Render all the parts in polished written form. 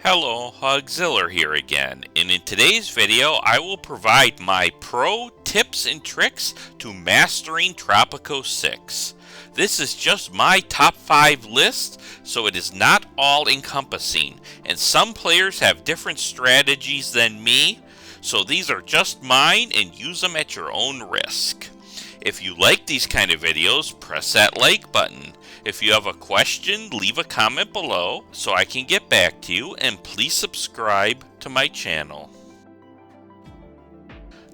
Hello, Hugziller here again, and in today's video I will provide my pro tips and tricks to mastering Tropico 6. This is just my top 5 list, so it is not all encompassing, and some players have different strategies than me, so these are just mine and use them at your own risk. If you like these kind of videos, press that like button. If you have a question, leave a comment below so I can get back to you, and please subscribe to my channel.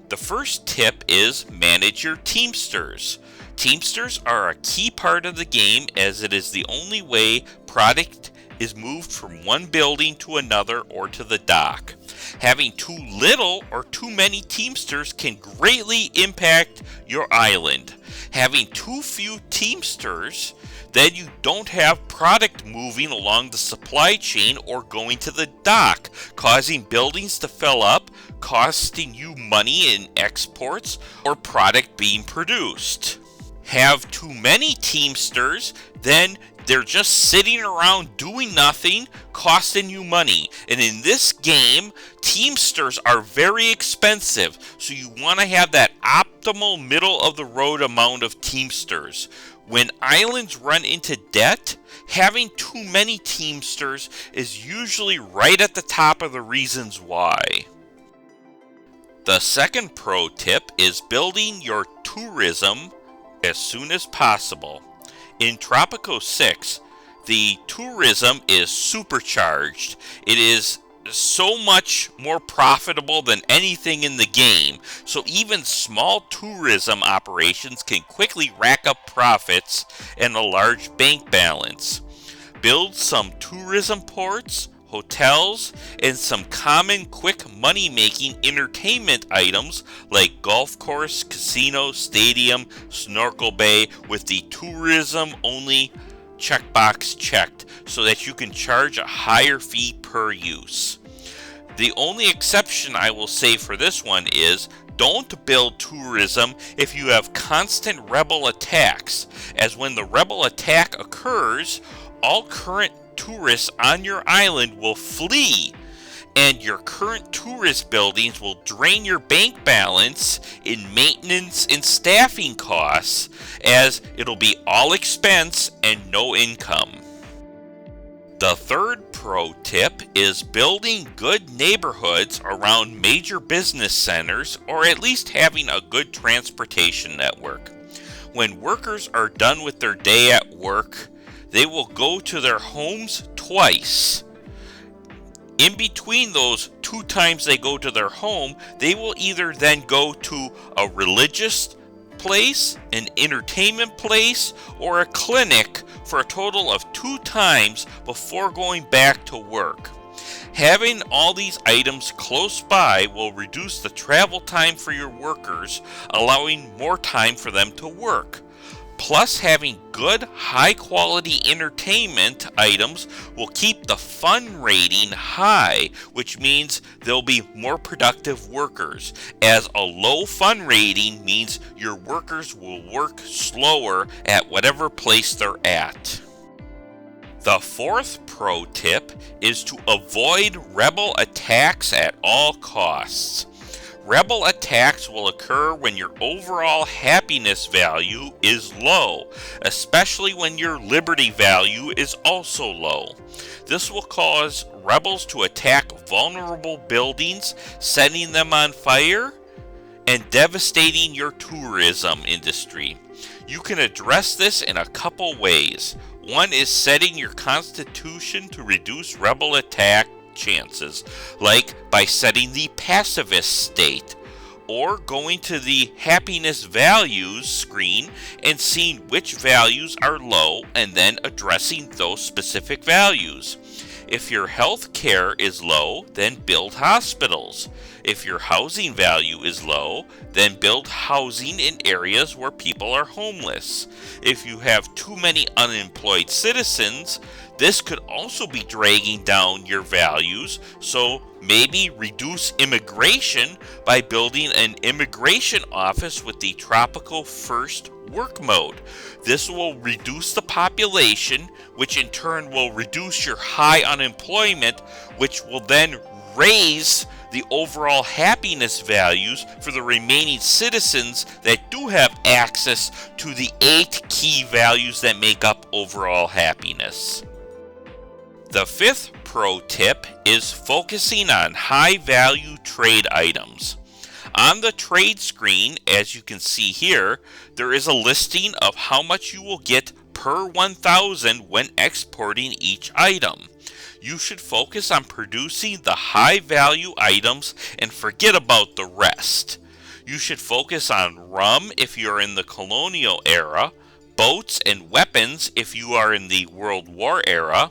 The first tip is manage your Teamsters. Teamsters are a key part of the game as it is the only way product is moved from one building to another or to the dock. Having too little or too many Teamsters can greatly impact your island. Having too few Teamsters, then you don't have product moving along the supply chain or going to the dock, causing buildings to fill up, costing you money in exports or product being produced. Have too many Teamsters, then they're just sitting around doing nothing, costing you money. And in this game, Teamsters are very expensive, so you want to have that optimal middle of the road amount of Teamsters. When islands run into debt, having too many Teamsters is usually right at the top of the reasons why. The second pro tip is building your tourism as soon as possible. In Tropico 6, the tourism is supercharged. It is so much more profitable than anything in the game, so even small tourism operations can quickly rack up profits and a large bank balance. Build some tourism ports, hotels, and some common quick money-making entertainment items like golf course, casino, stadium, snorkel bay with the tourism-only checkbox checked so that you can charge a higher fee per use. The only exception I will say for this one is don't build tourism if you have constant rebel attacks, as when the rebel attack occurs, all current tourists on your island will flee, and your current tourist buildings will drain your bank balance in maintenance and staffing costs, as it'll be all expense and no income. The third pro tip is building good neighborhoods around major business centers, or at least having a good transportation network. When workers are done with their day at work, they will go to their homes twice. In between those 2 times they go to their home, they will either then go to a religious place, an entertainment place, or a clinic for a total of 2 times before going back to work. Having all these items close by will reduce the travel time for your workers, allowing more time for them to work. Plus, having good, high-quality entertainment items will keep the fun rating high, which means they'll be more productive workers, as a low fun rating means your workers will work slower at whatever place they're at. The fourth pro tip is to avoid rebel attacks at all costs. Rebel attacks will occur when your overall happiness value is low, especially when your liberty value is also low. This will cause rebels to attack vulnerable buildings, setting them on fire, and devastating your tourism industry. You can address this in a couple ways. One is setting your constitution to reduce rebel attack chances, like by setting the pacifist state, or going to the happiness values screen and seeing which values are low and then addressing those specific values. If your health care is low, then build hospitals. If your housing value is low, then build housing in areas where people are homeless. If you have too many unemployed citizens, This could also be dragging down your values, so maybe reduce immigration by building an immigration office with the Tropico First work mode. This will reduce the population, which in turn will reduce your high unemployment, which will then raise the overall happiness values for the remaining citizens that do have access to the 8 key values that make up overall happiness. The 5th pro tip is focusing on high-value trade items. On the trade screen, as you can see here, there is a listing of how much you will get per 1,000 when exporting each item. You should focus on producing the high-value items and forget about the rest. You should focus on rum if you're in the colonial era, boats and weapons if you are in the World War era,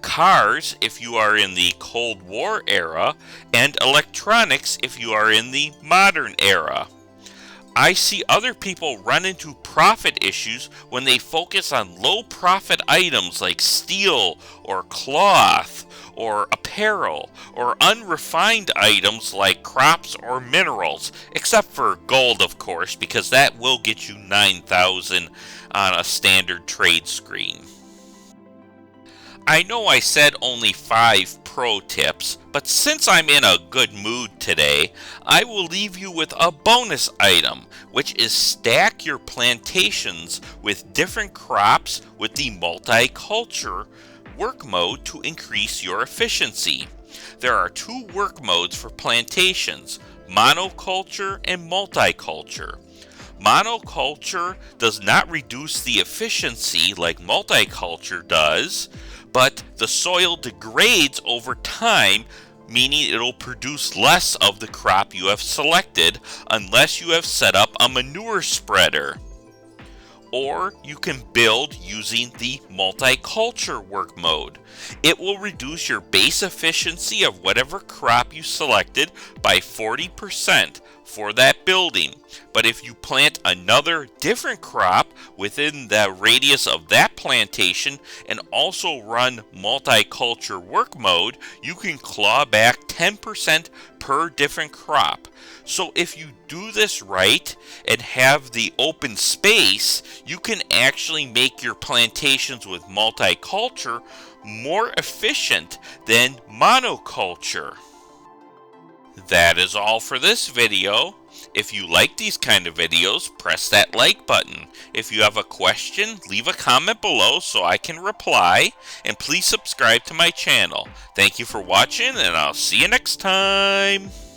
cars if you are in the Cold War era, and electronics if you are in the modern era. I see other people run into profit issues when they focus on low profit items like steel or cloth or apparel or unrefined items like crops or minerals, except for gold, of course, because that will get you 9,000 on a standard trade screen. I know I said only 5 pro tips, but since I'm in a good mood today, I will leave you with a bonus item, which is stack your plantations with different crops with the multiculture work mode to increase your efficiency. There are 2 work modes for plantations, monoculture and multiculture. Monoculture does not reduce the efficiency like multiculture does, but the soil degrades over time, meaning it'll produce less of the crop you have selected unless you have set up a manure spreader. Or you can build using the multiculture work mode. It will reduce your base efficiency of whatever crop you selected by 40% for that building. But if you plant another different crop within the radius of that plantation and also run multiculture work mode, you can claw back 10% per different crop. So if you do this right and have the open space, you can actually make your plantations with multiculture more efficient than monoculture. That is all for this video. If you like these kind of videos, press that like button. If you have a question, leave a comment below so I can reply. And please subscribe to my channel. Thank you for watching, and I'll see you next time.